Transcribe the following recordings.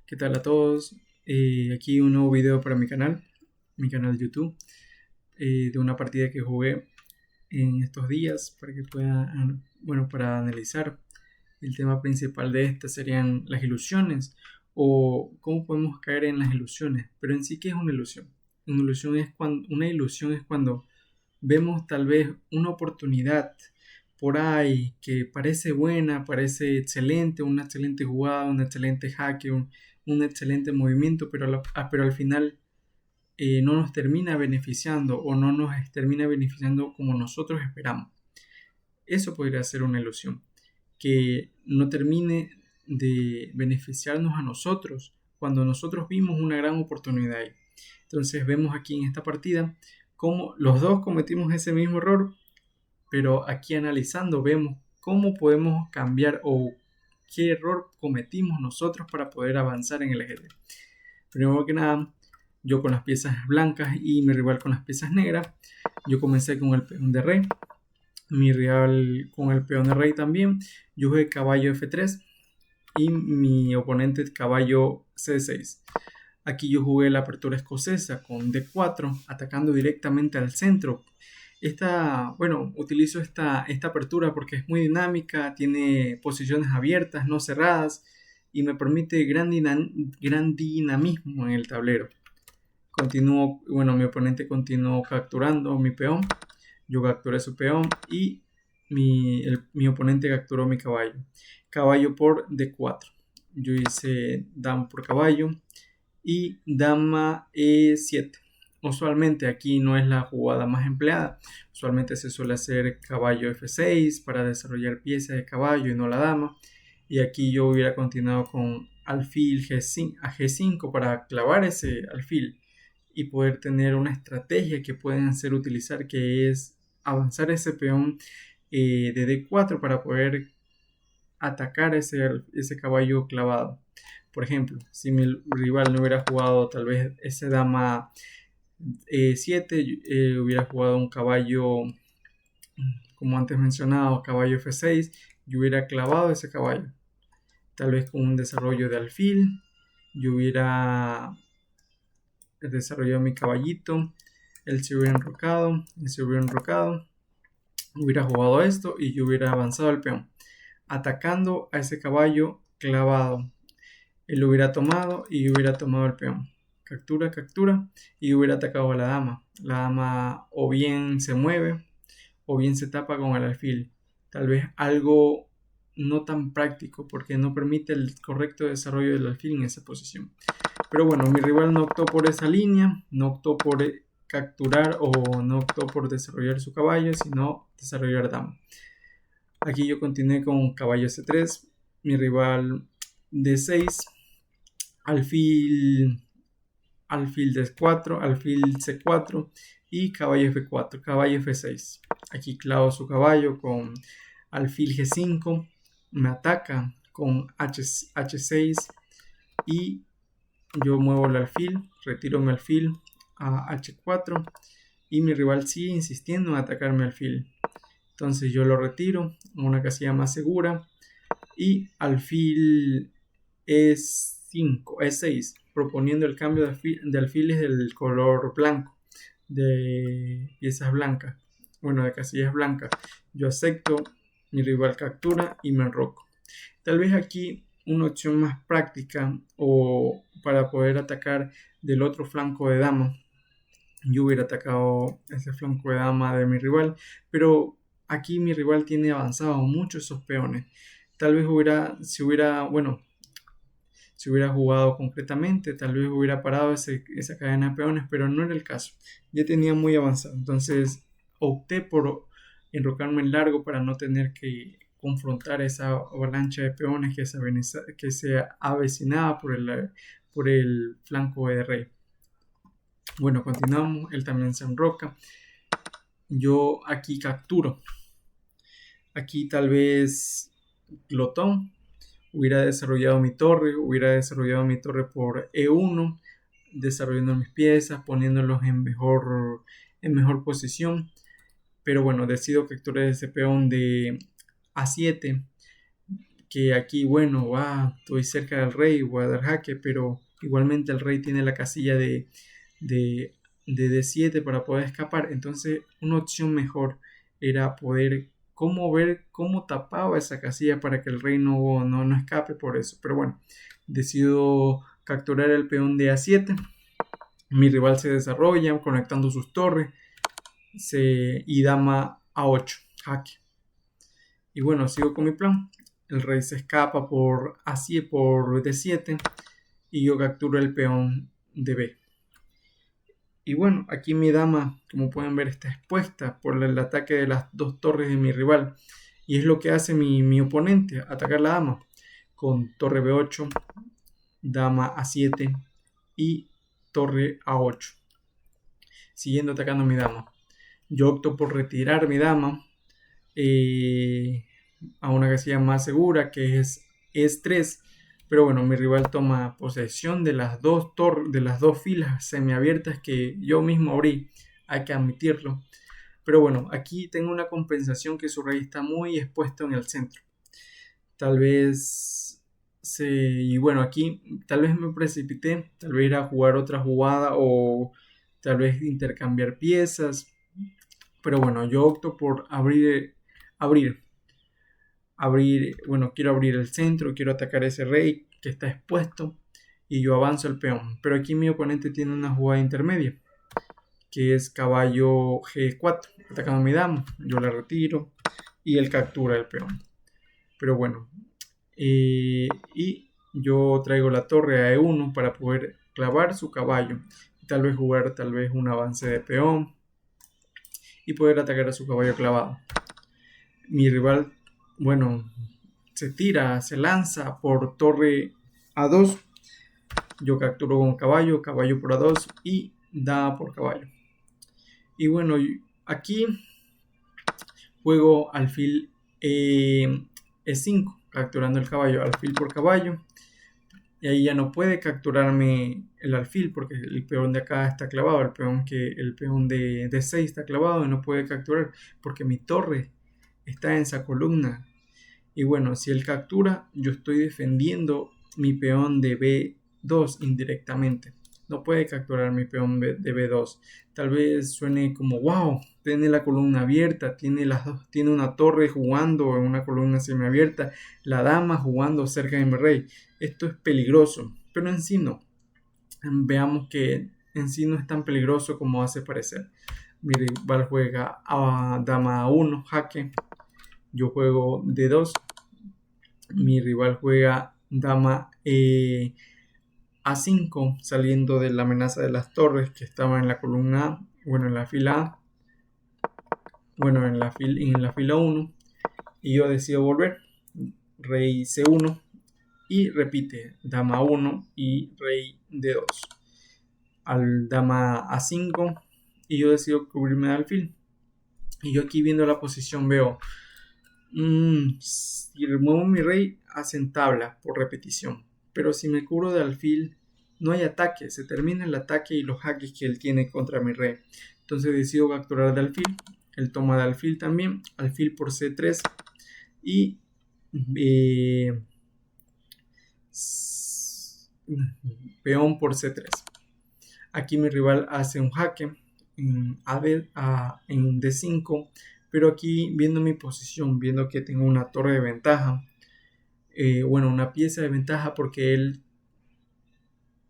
¿Qué tal a todos? Aquí un nuevo video para mi canal de YouTube, de una partida que jugué en estos días para que puedan, bueno, para analizar el tema principal de esta serían las ilusiones o cómo podemos caer en las ilusiones. Pero en sí, ¿qué es una ilusión? Una ilusión es cuando vemos tal vez una oportunidad por ahí que parece buena, parece excelente, una excelente jugada, un excelente jaque, un excelente movimiento, pero al final no nos termina beneficiando o no nos termina beneficiando como nosotros esperamos. Eso podría ser una ilusión, que no termine de beneficiarnos a nosotros cuando nosotros vimos una gran oportunidad ahí. Entonces vemos aquí en esta partida cómo los dos cometimos ese mismo error, pero aquí analizando vemos cómo podemos cambiar o qué error cometimos nosotros para poder avanzar en el ajedrez. Primero que nada, yo con las piezas blancas y mi rival con las piezas negras, yo comencé con el peón de rey, mi rival con el peón de rey también, yo jugué caballo F3 y mi oponente caballo C6. Aquí yo jugué la apertura escocesa con D4, atacando directamente al centro. Utilizo esta apertura porque es muy dinámica, tiene posiciones abiertas, no cerradas, y me permite gran dinamismo en el tablero. Mi oponente continuó capturando mi peón, yo capturé su peón y mi oponente capturó mi caballo. Caballo por D4. Yo hice dama por caballo y dama E7. Usualmente aquí no es la jugada más empleada. Usualmente se suele hacer caballo F6 para desarrollar piezas de caballo y no la dama. Y aquí yo hubiera continuado con alfil G5, a G5 para clavar ese alfil y poder tener una estrategia que pueden hacer utilizar, que es avanzar ese peón de D4 para poder atacar ese caballo clavado. Por ejemplo, si mi rival no hubiera jugado tal vez ese dama 7, hubiera jugado un caballo, como antes mencionado, caballo F6, yo hubiera clavado ese caballo. Tal vez con un desarrollo de alfil, yo hubiera desarrollado mi caballito, él se hubiera enrocado, hubiera jugado esto y yo hubiera avanzado el peón, atacando a ese caballo clavado. Él lo hubiera tomado y hubiera tomado el peón. Captura, captura y hubiera atacado a la dama. La dama o bien se mueve o bien se tapa con el alfil. Tal vez algo no tan práctico porque no permite el correcto desarrollo del alfil en esa posición. Pero bueno, mi rival no optó por esa línea, no optó por capturar o no optó por desarrollar su caballo, sino desarrollar dama. Aquí yo continué con caballo C3, mi rival D6, alfil D4, alfil C4 y caballo F4, caballo F6. Aquí clavo su caballo con alfil G5, me ataca con H6 y yo muevo el alfil, retiro mi alfil a H4 y mi rival sigue insistiendo en atacar mi alfil. Entonces yo lo retiro a una casilla más segura y alfil E6, proponiendo el cambio de alfiles del color blanco, de piezas blancas, de casillas blancas. Yo acepto, mi rival captura y me enroco. Tal vez aquí una opción más práctica o para poder atacar del otro flanco de dama. Yo hubiera atacado ese flanco de dama de mi rival, pero aquí mi rival tiene avanzado mucho esos peones. Tal vez si hubiera jugado concretamente, tal vez hubiera parado esa cadena de peones, pero no era el caso. Ya tenía muy avanzado, entonces opté por enrocarme en largo para no tener que confrontar esa avalancha de peones que se avecinaba por el flanco de rey. Bueno, continuamos, él también se enroca. Yo aquí capturo. Aquí tal vez glotón. Hubiera desarrollado mi torre por E1, desarrollando mis piezas, poniéndolos en mejor posición. Pero bueno, decido capturar ese peón de A7, que aquí, bueno, estoy cerca del rey, voy a dar jaque, pero igualmente el rey tiene la casilla de, de D7 para poder escapar. Entonces, una opción mejor era poder ver cómo tapaba esa casilla para que el rey no escape por eso. Pero bueno, decido capturar el peón de A7. Mi rival se desarrolla conectando sus torres y dama A8, jaque. Y bueno, sigo con mi plan. El rey se escapa por D7 y yo capturo el peón de B. Y bueno, aquí mi dama, como pueden ver, está expuesta por el ataque de las dos torres de mi rival. Y es lo que hace mi oponente, atacar la dama. Con torre B8, dama A7 y torre A8. Siguiendo atacando a mi dama. Yo opto por retirar mi dama a una casilla más segura, que es E3. Pero bueno, mi rival toma posesión de las dos filas semiabiertas que yo mismo abrí, hay que admitirlo. Pero bueno, aquí tengo una compensación, que su rey está muy expuesto en el centro. Tal vez y bueno, aquí tal vez me precipité, tal vez ir a jugar otra jugada o tal vez intercambiar piezas. Pero bueno, yo opto por abrir, bueno, quiero abrir el centro, quiero atacar ese rey que está expuesto y yo avanzo el peón. Pero aquí mi oponente tiene una jugada intermedia, que es caballo G4, atacando a mi dama. Yo la retiro y él captura el peón. Pero bueno, y yo traigo la torre a E1 para poder clavar su caballo y tal vez jugar un avance de peón y poder atacar a su caballo clavado. Mi rival, bueno, se lanza por torre A2. Yo capturo con caballo por A2 y dama por caballo. Y bueno, aquí juego alfil E5, capturando el caballo, alfil por caballo. Y ahí ya no puede capturarme el alfil porque el peón de acá está clavado, el peón de D6 está clavado y no puede capturar porque mi torre está en esa columna. Y bueno, si él captura, yo estoy defendiendo mi peón de B2 indirectamente. No puede capturar mi peón de B2. Tal vez suene como, wow, tiene la columna abierta, tiene una torre jugando en una columna semiabierta, la dama jugando cerca de mi rey. Esto es peligroso, pero en sí no. Veamos que en sí no es tan peligroso como hace parecer. Mi rival juega a dama A1, jaque. Yo juego D2. Mi rival juega dama A5, saliendo de la amenaza de las torres que estaba en la columna A, bueno, en la fila A, bueno, en la fila 1, y yo decido volver, rey C1, y repite, dama 1 y rey D2, al dama A5, y yo decido cubrirme de alfil. Y yo aquí viendo la posición veo, si remuevo mi rey, hacen tabla por repetición. Pero si me cubro de alfil, no hay ataque. Se termina el ataque y los jaques que él tiene contra mi rey. Entonces decido capturar de alfil. Él toma de alfil también. Alfil por C3. Y peón por C3. Aquí mi rival hace un jaque en D5. Pero aquí, viendo mi posición, viendo que tengo una torre de ventaja, una pieza de ventaja porque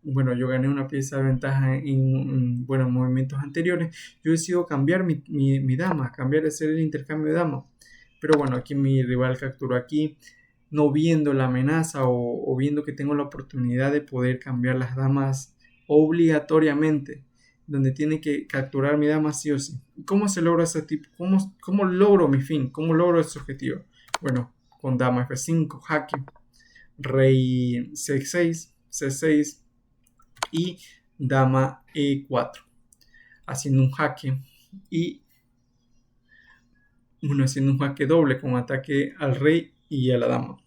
yo gané una pieza de ventaja en movimientos anteriores, yo decido cambiar mi dama, hacer el intercambio de dama. Pero bueno, aquí mi rival capturó aquí, no viendo la amenaza o viendo que tengo la oportunidad de poder cambiar las damas obligatoriamente, donde tiene que capturar mi dama sí o sí. ¿Cómo se logra ese tipo? ¿Cómo logro mi fin? ¿Cómo logro ese objetivo? Bueno, con dama F5, jaque, rey C6 y dama E4, haciendo un jaque y haciendo un jaque doble con ataque al rey y a la dama.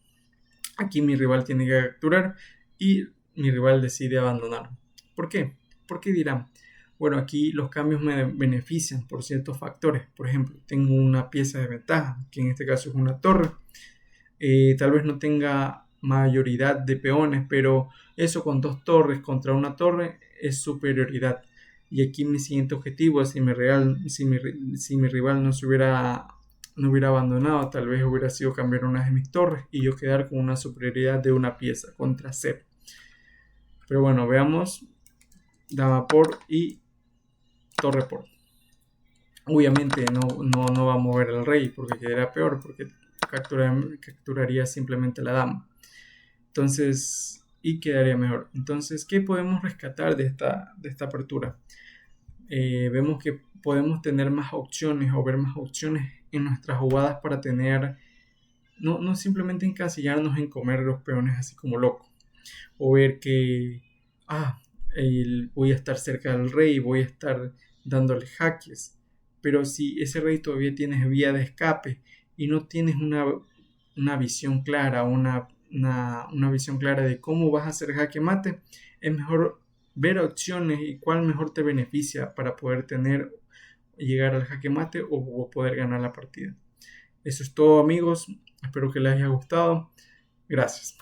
Aquí mi rival tiene que capturar y mi rival decide abandonar. ¿Por qué? Porque dirán, bueno, aquí los cambios me benefician por ciertos factores. Por ejemplo, tengo una pieza de ventaja, que en este caso es una torre. Tal vez no tenga mayoría de peones, pero eso con 2 torres contra una torre es superioridad. Y aquí mi siguiente objetivo, si mi rival no hubiera abandonado, tal vez hubiera sido cambiar una de mis torres y yo quedar con una superioridad de una pieza contra 0. Pero bueno, veamos dama por y torre por. Obviamente no va a mover el rey porque quedaría peor, porque capturaría simplemente la dama. Entonces, y quedaría mejor. Entonces, ¿qué podemos rescatar de esta apertura? Vemos que podemos tener más opciones o ver más opciones en nuestras jugadas para tener, no simplemente encasillarnos en comer los peones así como loco, o ver que, voy a estar cerca del rey, voy a estar dándole jaques, pero si ese rey todavía tienes vía de escape y no tienes una visión clara, una visión clara de cómo vas a hacer jaque mate, es mejor ver opciones y cuál mejor te beneficia para poder llegar al jaque mate o poder ganar la partida. Eso es todo, amigos. Espero que les haya gustado. Gracias.